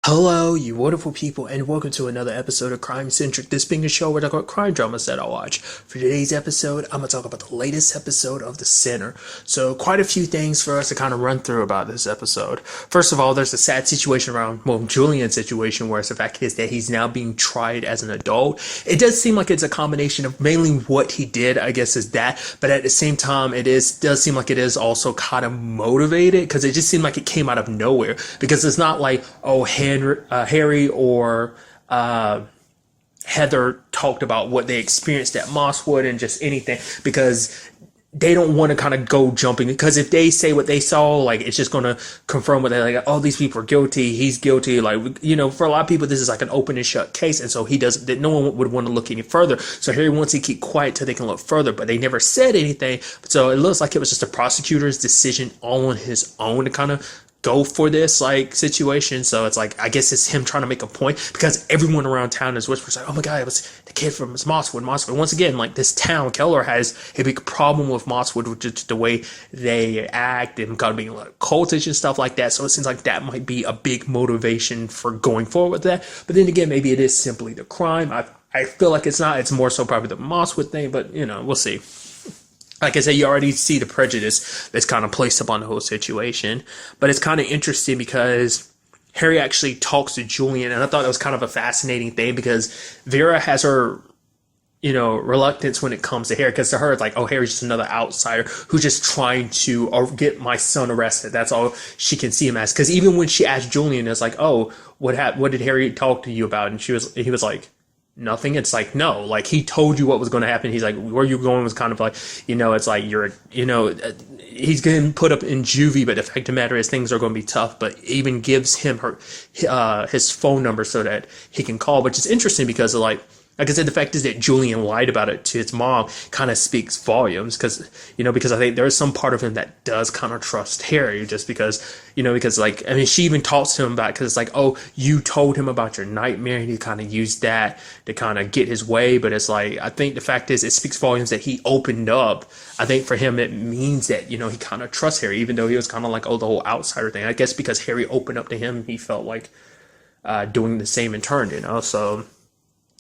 Hello, you wonderful people, and welcome to another episode of Crime Centric. This being a show where I talk about crime dramas that I watch. For today's episode, I'm going to talk about the latest episode of The Sinner. So, quite a few things for us to kind of run through about this episode. First of all, there's a sad situation around, Julian's situation, where the fact is that he's now being tried as an adult. It does seem like it's a combination of mainly what he did, I guess, is that, but at the same time, does seem like it is also kind of motivated, because it just seemed like it came out of nowhere, because it's not like, oh, Harry or Heather talked about what they experienced at Mosswood and just anything, because they don't want to kind of go jumping, because if they say what they saw, like, it's just going to confirm what they're like, oh, these people are guilty, he's guilty, like, for a lot of people this is like an open and shut case, and so that no one would want to look any further. So Harry wants to keep quiet till they can look further, but they never said anything, so it looks like it was just the prosecutor's decision on his own to kind of go for this like situation. So it's like, I guess it's him trying to make a point, because everyone around town is whispering like, oh my god, it was the kid from Mosswood. Once again, like, this town, Keller has a big problem with Mosswood, with just the way they act and kind of being like cultish and stuff like that. So it seems like that might be a big motivation for going forward with that. But then again, maybe it is simply the crime. I feel like it's not. It's more so probably the Mosswood thing, but we'll see. Like I said, you already see the prejudice that's kind of placed upon the whole situation. But it's kind of interesting because Harry actually talks to Julian, and I thought that was kind of a fascinating thing, because Vera has her, reluctance when it comes to Harry, because to her it's like, oh, Harry's just another outsider who's just trying to get my son arrested. That's all she can see him as. Because even when she asked Julian, it's like, oh, what did Harry talk to you about? And he was like, nothing. It's like, no, like, he told you what was going to happen. He's like, where you going was kind of like, it's like, he's getting put up in juvie, but the fact of the matter is things are going to be tough. But even gives him his phone number so that he can call, which is interesting because of, like I said, the fact is that Julian lied about it to his mom kind of speaks volumes, because I think there is some part of him that does kind of trust Harry, just because, she even talks to him about it, because it's like, oh, you told him about your nightmare, and he kind of used that to kind of get his way. But it's like, I think the fact is it speaks volumes that he opened up. I think for him, it means that, he kind of trusts Harry, even though he was kind of like, oh, the whole outsider thing. I guess because Harry opened up to him, he felt like doing the same in turn, so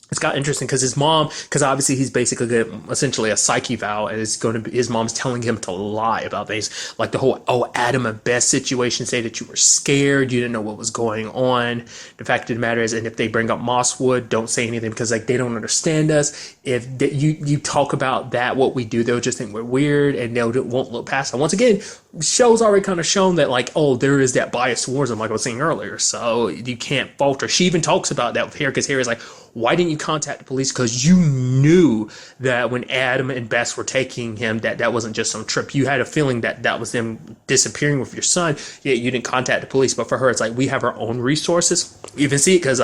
it's got interesting, because his mom, because obviously he's basically essentially a psyche valve, and his mom's telling him to lie about things like the whole, oh, Adam and Bess situation, say that you were scared, you didn't know what was going on. The fact of the matter is, and if they bring up Mosswood, don't say anything, because like, they don't understand us. If you talk about that, what we do, they'll just think we're weird, and won't look past it. Once again, show's already kind of shown that, like, oh, there is that bias towards him, like I was saying earlier, so you can't falter. She even talks about that with Harry, because Harry's like, why didn't you contact the police? Because you knew that when Adam and Bess were taking him, that wasn't just some trip. You had a feeling that was them disappearing with your son, yet you didn't contact the police. But for her, it's like, we have our own resources. You even see it because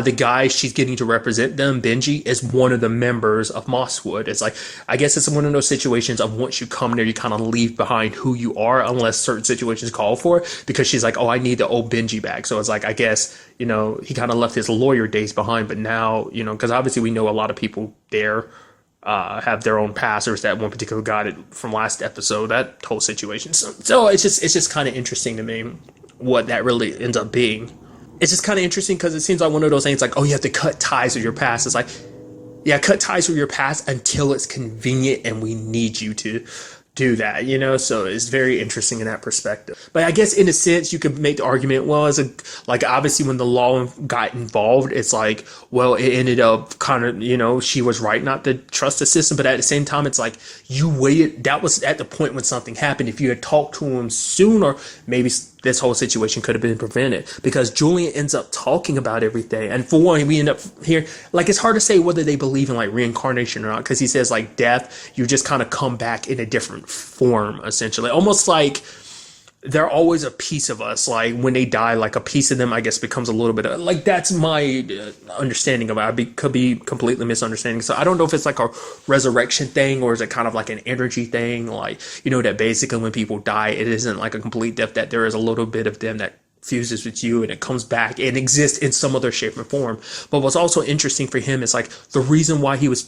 the guy she's getting to represent them, Benji, is one of the members of Mosswood. It's like, I guess it's one of those situations of once you come there, you kind of leave behind who you are unless certain situations call for it, because she's like, oh, I need the old Benji back. So it's like, I guess, he kind of left his lawyer days behind, but now, because obviously we know a lot of people there have their own past. There's that one particular guy from last episode, that whole situation. So it's just kind of interesting to me what that really ends up being. It's just kind of interesting because it seems like one of those things like, oh, you have to cut ties with your past. It's like, yeah, cut ties with your past until it's convenient and we need you to do that, so it's very interesting in that perspective. But I guess in a sense you could make the argument, well, like, obviously when the law got involved, it's like, well, it ended up kind of, she was right not to trust the system, but at the same time, it's like, you waited, that was at the point when something happened. If you had talked to him sooner, maybe this whole situation could have been prevented, because Julian ends up talking about everything. And for one, we end up here, like, it's hard to say whether they believe in like reincarnation or not, because he says like death, you just kind of come back in a different form, essentially, almost like they're always a piece of us. Like when they die, like a piece of them, I guess, becomes a little bit of, like, that's my understanding of it. Could be completely misunderstanding. So I don't know if it's like a resurrection thing, or is it kind of like an energy thing? Like, that basically when people die, it isn't like a complete death, that there is a little bit of them that fuses with you and it comes back and exists in some other shape or form. But what's also interesting for him is like the reason why he was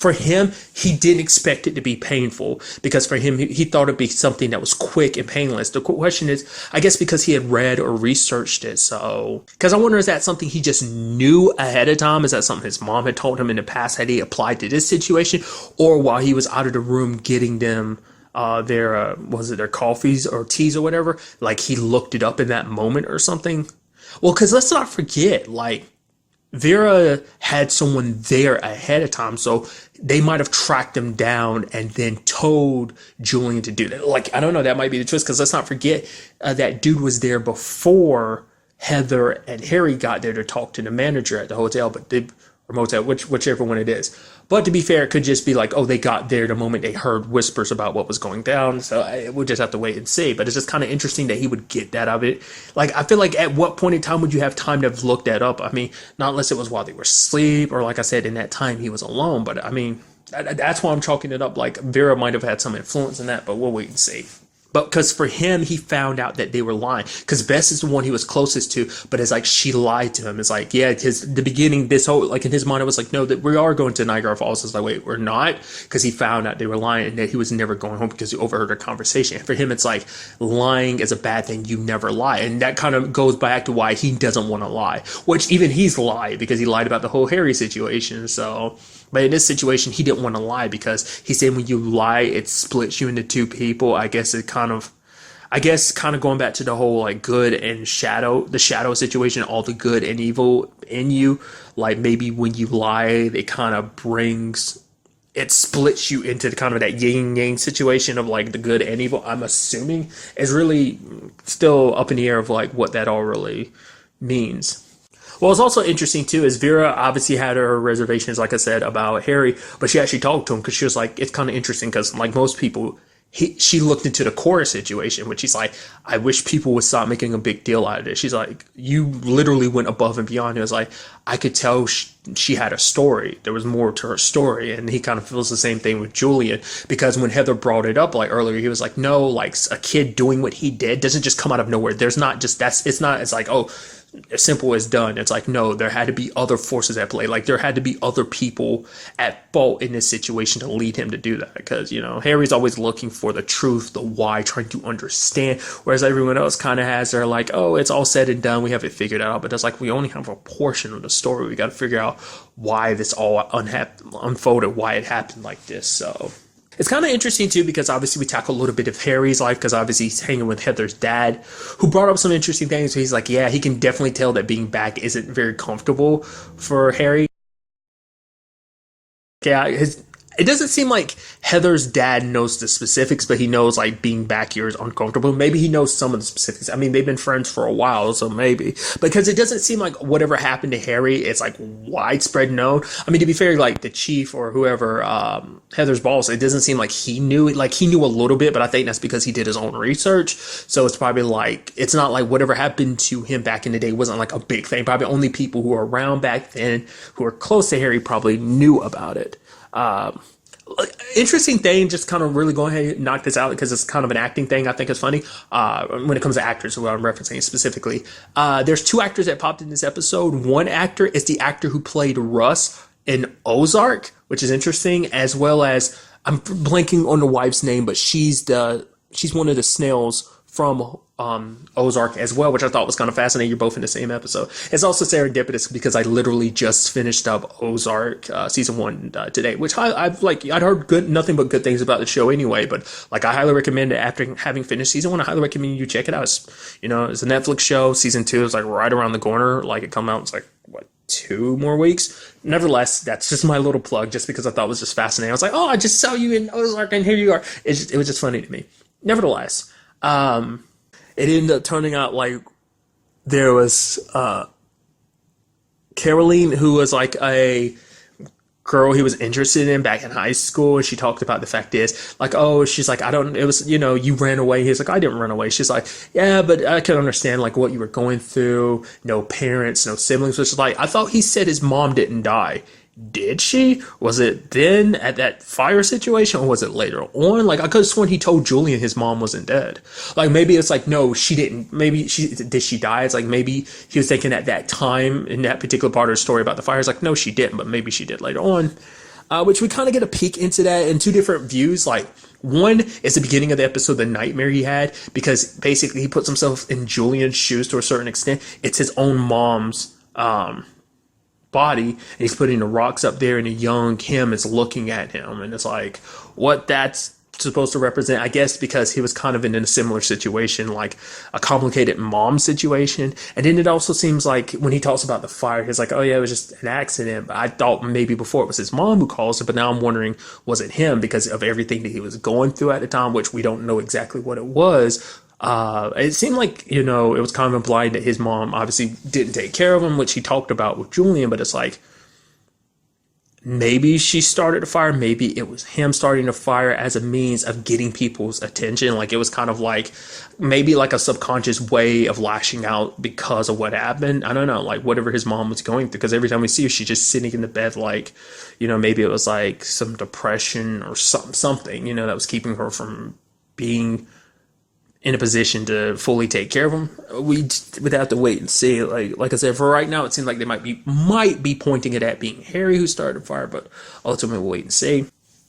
for him, he didn't expect it to be painful because for him, he thought it'd be something that was quick and painless. The question is, I guess because he had read or researched it. So, because I wonder, is that something he just knew ahead of time? Is that something his mom had told him in the past that he applied to this situation? Or while he was out of the room getting them their was it their coffees or teas or whatever, like he looked it up in that moment or something? Well, because let's not forget, like, Vera had someone there ahead of time, so they might have tracked them down and then told Julian to do that. Like, I don't know, that might be the twist, because let's not forget that dude was there before Heather and Harry got there to talk to the manager at the hotel, or motel, whichever one it is. But to be fair, it could just be like, oh, they got there the moment they heard whispers about what was going down. So we'll just have to wait and see. But it's just kind of interesting that he would get that out of it. Like, I feel like at what point in time would you have time to have looked that up? I mean, not unless it was while they were asleep or, like I said, in that time he was alone. But I mean, that's why I'm chalking it up. Like, Vera might have had some influence in that, but we'll wait and see. But because for him, he found out that they were lying. Because Bess is the one he was closest to, but it's like she lied to him. It's like, yeah, the beginning, this whole, like in his mind, it was like, no, that we are going to Niagara Falls. It's like, wait, we're not? Because he found out they were lying and that he was never going home because he overheard a conversation. And for him, it's like lying is a bad thing. You never lie. And that kind of goes back to why he doesn't want to lie, which even he's lied because he lied about the whole Harry situation. So... But in this situation, he didn't want to lie because he said when you lie, it splits you into two people. I guess kind of going back to the whole like good and the shadow situation, all the good and evil in you. Like maybe when you lie, it kind of it splits you into kind of that yin yang situation of like the good and evil. I'm assuming is really still up in the air of like what that all really means. Well, it's also interesting, too, is Vera obviously had her reservations, like I said, about Harry, but she actually talked to him because she was like, it's kind of interesting because, like most people, she looked into the Cora situation, which she's like, I wish people would stop making a big deal out of this. She's like, you literally went above and beyond. It was like, I could tell she had a story. There was more to her story. And he kind of feels the same thing with Julian, because when Heather brought it up like earlier, he was like, no, like a kid doing what he did doesn't just come out of nowhere. There's not just it's like, oh, as simple as done. It's like, no, there had to be other forces at play. Like there had to be other people at fault in this situation to lead him to do that. Because, you know, Harry's always looking for the truth, the why, trying to understand. Whereas everyone else kind of has their like, oh, it's all said and done. We have it figured out. But it's like, we only have a portion of the story. We got to figure out why this all unfolded, why it happened like this. So it's kind of interesting, too, because obviously we tackle a little bit of Harry's life, because obviously he's hanging with Heather's dad, who brought up some interesting things. So he's like, yeah, he can definitely tell that being back isn't very comfortable for Harry. Yeah, it doesn't seem like Heather's dad knows the specifics, but he knows like being back here is uncomfortable. Maybe he knows some of the specifics. I mean, they've been friends for a while, so maybe. Because it doesn't seem like whatever happened to Harry, it's like widespread known. I mean, to be fair, like the chief or whoever, Heather's boss, it doesn't seem like he knew it. Like he knew a little bit, but I think that's because he did his own research. So it's probably like, it's not like whatever happened to him back in the day wasn't like a big thing. Probably only people who were around back then who were close to Harry probably knew about it. Interesting thing, just kind of really going ahead and knock this out because it's kind of an acting thing I think is funny when it comes to actors, who I'm referencing specifically. There's two actors that popped in this episode. One actor is the actor who played Russ in Ozark, which is interesting, as well as, I'm blanking on the wife's name, but she's one of the snails from Ozark as well, which I thought was kind of fascinating. You're both in the same episode. It's also serendipitous because I literally just finished up Ozark season 1 today, which I'd heard nothing but good things about the show anyway. But like, I highly recommend it. After having finished season 1, I highly recommend you check it out. It's a Netflix show. Season 2 is like right around the corner. Like it come out, it's like 2 more weeks. Nevertheless, that's just my little plug, just because I thought it was just fascinating. I was like, oh, I just saw you in Ozark, and here you are. It was just funny to me. Nevertheless, it ended up turning out like there was Caroline, who was like a girl he was interested in back in high school, and she talked about the fact is like, oh, she's like, it was, you ran away. He's like, I didn't run away. She's like, yeah, but I can understand like what you were going through. No parents, no siblings. Which is like, I thought he said his mom didn't die. Did she? Was it then at that fire situation, or was it later on? Like, I could have sworn he told Julian his mom wasn't dead. Like, maybe it's like, no, she didn't. Maybe did she die? It's like, maybe he was thinking at that time in that particular part of the story about the fire. It's like, no, she didn't, but maybe she did later on. which we kind of get a peek into that in two different views. Like, one is the beginning of the episode, the nightmare he had, because basically he puts himself in Julian's shoes to a certain extent. It's his own mom's body, and he's putting the rocks up there, and a young him is looking at him, and it's like, what that's supposed to represent, I guess, because he was kind of in a similar situation, like a complicated mom situation. And then it also seems like when he talks about the fire, he's like, oh yeah, it was just an accident. But I thought maybe before it was his mom who caused it, but now I'm wondering, was it him because of everything that he was going through at the time, which we don't know exactly what it was. It seemed like, it was kind of implied that his mom obviously didn't take care of him, which he talked about with Julian, but it's like, maybe she started a fire. Maybe it was him starting a fire as a means of getting people's attention. Like, it was kind of like maybe like a subconscious way of lashing out because of what happened. I don't know, like whatever his mom was going through. Because every time we see her, she's just sitting in the bed, like, maybe it was like some depression or something, that was keeping her from being in a position to fully take care of him. We'd have to wait and see. Like I said, for right now, it seems like they might be pointing it at being Harry who started the fire, but ultimately we'll wait and see.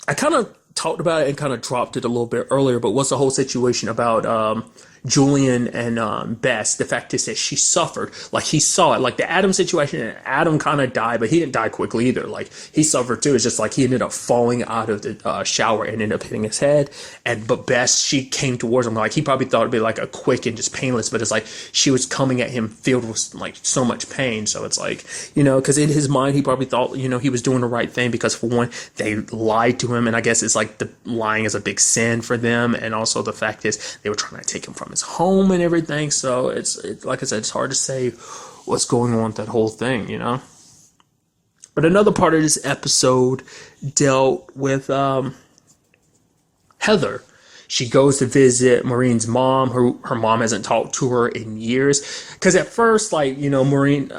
I kind of talked about it and kind of dropped it a little bit earlier, but what's the whole situation about Julian and Bess? The fact is that she suffered. Like, he saw it. Like, the Adam situation, and Adam kind of died, but he didn't die quickly either. Like, he suffered too. It's just like he ended up falling out of the shower and ended up hitting his head. But Bess, she came towards him. Like, he probably thought it'd be like a quick and just painless, but it's like she was coming at him filled with like so much pain. So it's like, because in his mind, he probably thought, he was doing the right thing because, for one, they lied to him. And I guess it's like the lying is a big sin for them. And also the fact is they were trying to take him from his home and everything. So it's like I said, it's hard to say what's going on with that whole thing, But another part of this episode dealt with Heather. She goes to visit Maureen's mom. Her mom hasn't talked to her in years. Because at first, like, Maureen,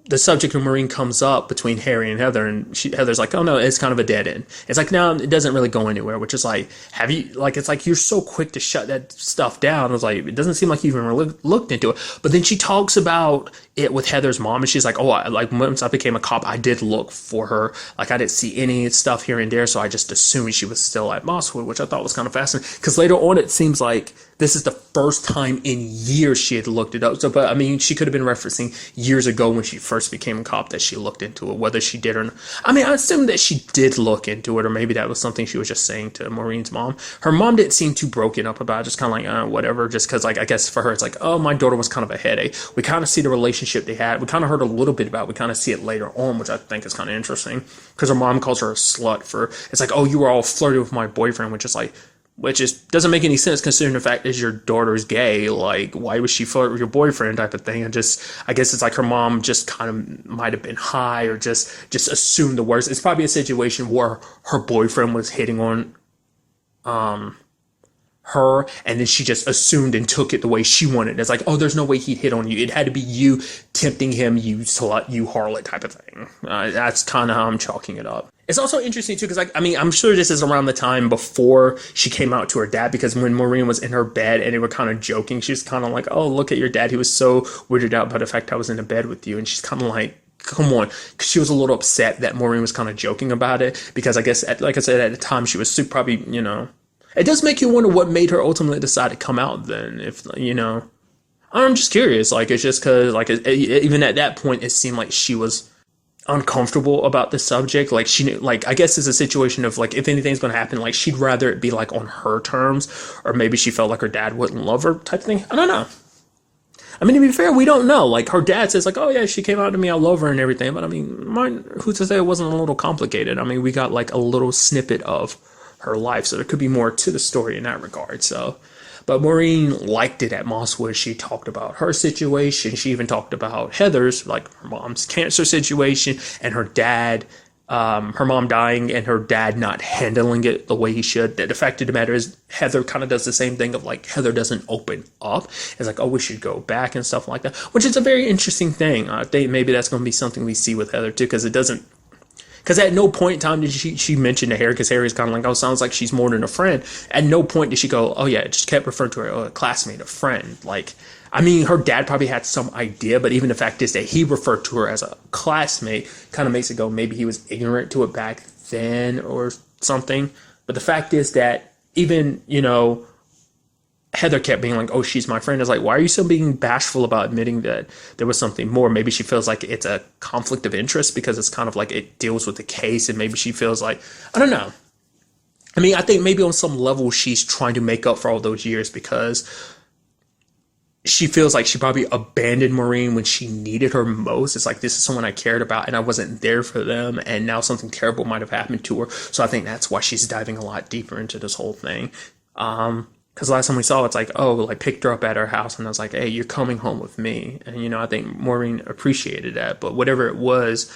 the subject of Maureen comes up between Harry and Heather, and Heather's like, oh no, it's kind of a dead end. It's like, no, it doesn't really go anywhere, which is like, it's like, you're so quick to shut that stuff down. I was like, it doesn't seem like you even really looked into it. But then she talks about it with Heather's mom, and she's like, oh, once I became a cop, I did look for her. Like, I didn't see any stuff here and there, so I just assumed she was still at Mosswood, which I thought was kind of fascinating. Because later on, it seems like this is the first time in years she had looked it up. So, but I mean, she could have been referencing years ago when she first became a cop that she looked into it, whether she did or not. I mean, I assume that she did look into it, or maybe that was something she was just saying to Maureen's mom. Her mom didn't seem too broken up about it, just kind of like, whatever, just because, like, I guess for her, it's like, oh, my daughter was kind of a headache. We kind of see the relationship they had. We kind of heard a little bit about it. We kind of see it later on, which I think is kind of interesting, because her mom calls her a slut for, it's like, oh, you were all flirting with my boyfriend, which doesn't make any sense considering the fact that your daughter's gay. Like, why was she flirt with your boyfriend type of thing? And I guess it's like her mom just kind of might have been high or just assumed the worst. It's probably a situation where her boyfriend was hitting on her, and then she just assumed and took it the way she wanted. It's like, oh, there's no way he'd hit on you. It had to be you tempting him, you slut, you harlot type of thing. That's kind of how I'm chalking it up. It's also interesting, too, because, I'm sure this is around the time before she came out to her dad, because when Maureen was in her bed and they were kind of joking, she was kind of like, oh, look at your dad. He was so weirded out by the fact I was in the bed with you. And she's kind of like, come on. Because she was a little upset that Maureen was kind of joking about it, because I guess, like I said, at the time, she was probably, It does make you wonder what made her ultimately decide to come out then, if, I'm just curious. Like, it's just because, like, even at that point, it seemed like she was uncomfortable about the subject. Like, she knew, like, I guess it's a situation of, like, if anything's going to happen, like, she'd rather it be, like, on her terms, or maybe she felt like her dad wouldn't love her type thing. I don't know. I mean, to be fair, we don't know. Like, her dad says, like, oh, yeah, she came out to me, I love her and everything. But, I mean, who's to say it wasn't a little complicated? I mean, we got, like, a little snippet of her life, so there could be more to the story in that regard. So, but Maureen liked it at Mosswood. She talked about her situation. She even talked about Heather's, like her mom's cancer situation, and her dad, her mom dying, and her dad not handling it the way he should. The fact of the matter is, Heather kind of does the same thing of, like, Heather doesn't open up. It's like, oh, we should go back and stuff like that, which is a very interesting thing. I think maybe that's going to be something we see with Heather too, because because at no point in time did she mention to Harry, because Harry's kind of like, oh, sounds like she's more than a friend. At no point did she go, oh, yeah, just kept referring to her, a classmate, a friend. Like, I mean, her dad probably had some idea, but even the fact is that he referred to her as a classmate kind of makes it go, maybe he was ignorant to it back then or something. But the fact is that even, Heather kept being like, oh, she's my friend. It's like, why are you so being bashful about admitting that there was something more? Maybe she feels like it's a conflict of interest because it's kind of like it deals with the case. And maybe she feels like, I don't know. I mean, I think maybe on some level she's trying to make up for all those years because she feels like she probably abandoned Maureen when she needed her most. It's like, this is someone I cared about and I wasn't there for them. And now something terrible might have happened to her. So I think that's why she's diving a lot deeper into this whole thing. Because last time we saw, it's like, oh, like picked her up at her house and I was like, hey, you're coming home with me. And, I think Maureen appreciated that. But whatever it was,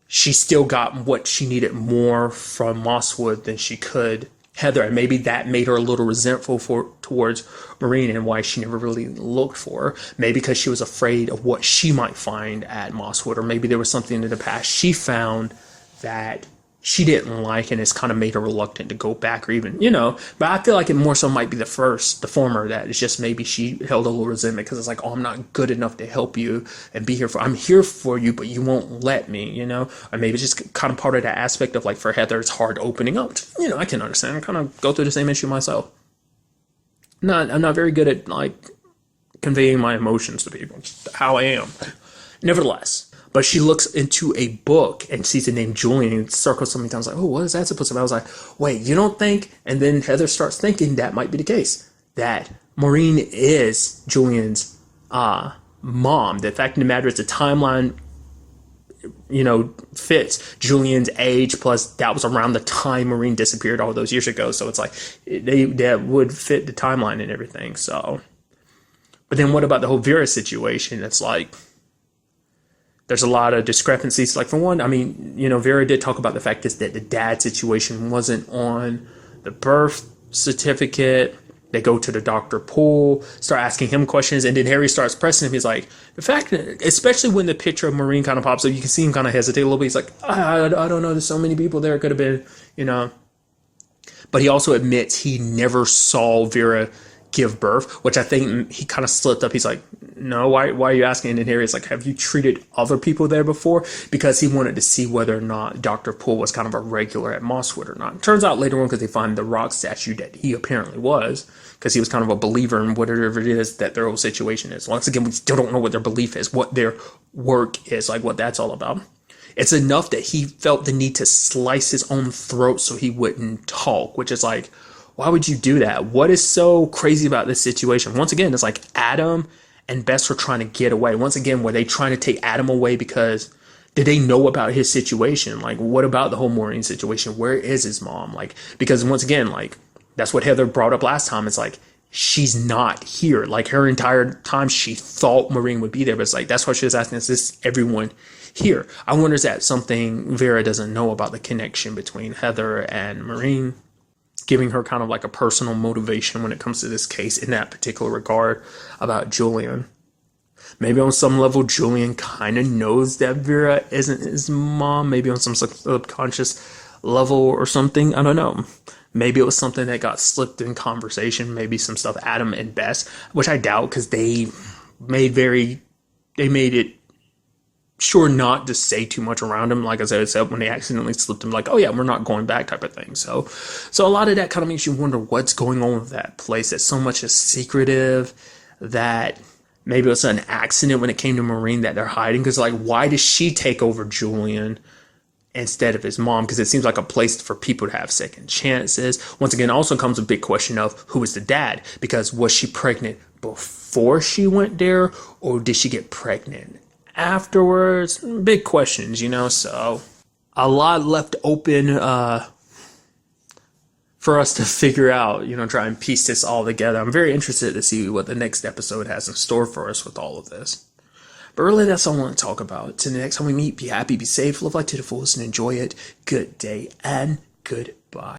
she still got what she needed more from Mosswood than she could Heather. And maybe that made her a little resentful towards Maureen and why she never really looked for her. Maybe because she was afraid of what she might find at Mosswood. Or maybe there was something in the past she found that she didn't like and it's kind of made her reluctant to go back or even, but I feel like it more so might be the former, that it's just maybe she held a little resentment because it's like, oh, I'm not good enough to help you and I'm here for you, but you won't let me, or maybe it's just kind of part of that aspect of like for Heather, it's hard opening up. I can understand. I kind of go through the same issue myself. I'm not very good at like conveying my emotions to people. It's how I am. Nevertheless. But she looks into a book and sees the name Julian and circles so many times like, oh, what is that supposed to be? I was like, wait, you don't think? And then Heather starts thinking that might be the case. That Maureen is Julian's mom. The fact of the matter is the timeline, fits Julian's age. Plus that was around the time Maureen disappeared all those years ago. So it's like that would fit the timeline and everything. So, but then what about the whole Vera situation? It's like, there's a lot of discrepancies. Like for one, I mean, Vera did talk about the fact that the dad situation wasn't on the birth certificate. They go to the Dr. Poole, start asking him questions, and then Harry starts pressing him. He's like, the fact that, especially when the picture of Maureen kind of pops up, you can see him kind of hesitate a little bit. He's like, I don't know. There's so many people there. It could have been, But he also admits he never saw Vera give birth, which I think he kind of slipped up. He's like, no, why are you asking? And then Harry's like, have you treated other people there before? Because he wanted to see whether or not Dr. Poole was kind of a regular at Mosswood or not. It turns out later on, because they find the rock statue, that he apparently was, because he was kind of a believer in whatever it is that their whole situation is. Once again, we still don't know what their belief is, what their work is, like what that's all about. It's enough that he felt the need to slice his own throat so he wouldn't talk, which is like, why would you do that? What is so crazy about this situation? Once again, it's like Adam and Bess were trying to get away. Once again, were they trying to take Adam away because did they know about his situation? Like, what about the whole Maureen situation? Where is his mom? Like, because once again, like, that's what Heather brought up last time. It's like, she's not here. Like, her entire time she thought Maureen would be there. But it's like, that's why she was asking, is this everyone here? I wonder, is that something Vera doesn't know about the connection between Heather and Maureen? Giving her kind of like a personal motivation when it comes to this case in that particular regard about Julian. Maybe on some level, Julian kind of knows that Vera isn't his mom. Maybe on some subconscious level or something. I don't know. Maybe it was something that got slipped in conversation. Maybe some stuff Adam and Bess, which I doubt because they made it sure not to say too much around him, like I said, except when they accidentally slipped him, like, oh yeah, we're not going back type of thing. So a lot of that kind of makes you wonder what's going on with that place. That so much is secretive, that maybe it was an accident when it came to Maureen that they're hiding. Because like, why does she take over Julian instead of his mom? Because it seems like a place for people to have second chances. Once again, also comes a big question of who is the dad? Because was she pregnant before she went there, or did she get pregnant afterwards? Big questions, so a lot left open for us to figure out, try and piece this all together. I'm very interested to see what the next episode has in store for us with all of this. But really, that's all I want to talk about. Till the next time we meet, be happy, be safe, live life to the fullest, and enjoy it. Good day and goodbye.